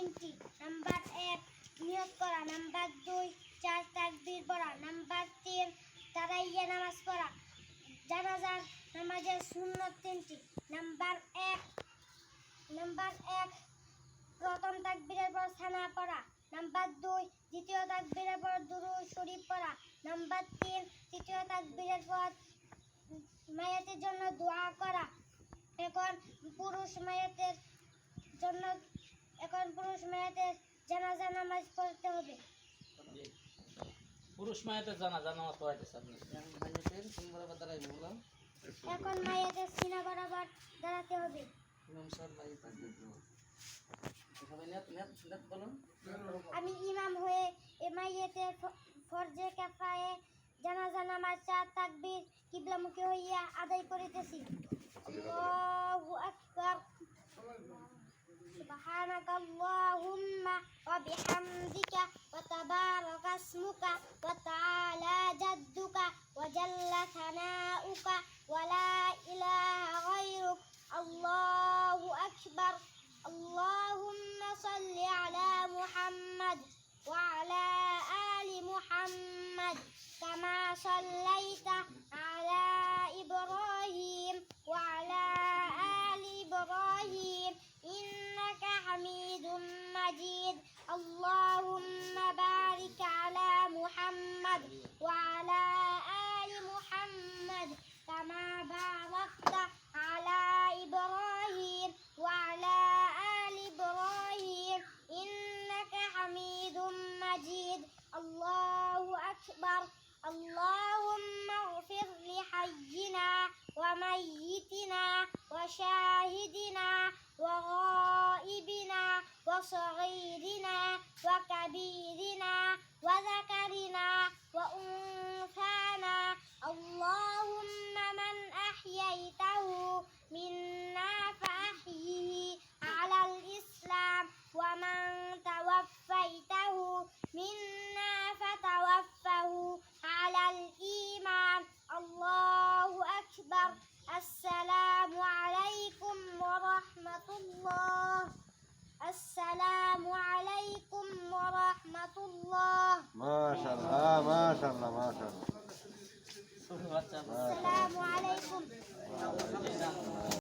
তিনটি। নাম্বার ১ নিয়ত করা। নাম্বার ২ চার তাকবীর পড়া। নাম্বার ৩ তারাইয়া নামাজ পড়া। জানাজার নামাজের সুন্নত তিনটি। নাম্বার ১ প্রথম তাকবীরের পর সানা পড়া। নাম্বার ২ দ্বিতীয় তাকবীরের পর দুরূদ শরীফ পড়া। নাম্বার ৩ তৃতীয় তাকবীরের পর মাইয়াতের জন্য দোয়া করা। এখন পুরুষ মাইয়াতের জানাজা নামাজ পড়তে হবে। পুরুষ মায়েদের জানাজা নামাজ পড়াইতেছে আপনি। এখন মাইয়াতের সিনা বরাবর দাঁড়াতে হবে। আমি ইমাম হয়ে এ মাইয়াতের ফরজে কিফায়ে জানাজা নামাজ ৪ তাকবীর কিবলামুখী হইয়া আদায় করিতেছি। আল্লাহু আকবার। সুবহানাকা আল্লাহুম্মা ওয়া বিহামদিকা ওয়া তাবারাকা ইসমুকা ওয়া তাআলা জাদ্দুকা ওয়া জাল্লা থানাউকা ওয়া লা ইলাহা গায়রুক। আল্লাহু আকবার। আল্লাহুম্মা সাল্লি আলা মুহাম্মাদ ওয়া আলা আলি মুহাম্মাদ কামা সাল্লাইতা আলা ইব্রাহিম ওয়া আলা আলি ইব্রাহিম ইন্নাকা হামিদুম মাজিদ। আল্লাহুম্মা বারিক আলা মুহাম্মাদ ওয়া আলা আলি মুহাম্মাদ কামা বারাকতা আলা ইব্রাহিম ওয়া আলা আলি ইব্রাহিম ইন্নাকা হামিদুম মাজিদ। আল্লাহু আকবার। اللهم اغفر لحينا وميتنا وشاهدنا وغائبنا وصغيرنا وكبيرنا وذكرنا وأنثانا. اللهم من أحييته منا فأحيه على الإسلام ومن توفيته منا فتوفه على الإيمان. الله أكبر. السلام عليكم ورحمة الله. السلام عليكم ورحمة الله. ما شاء الله ما شاء الله ما شاء الله. السلام عليكم.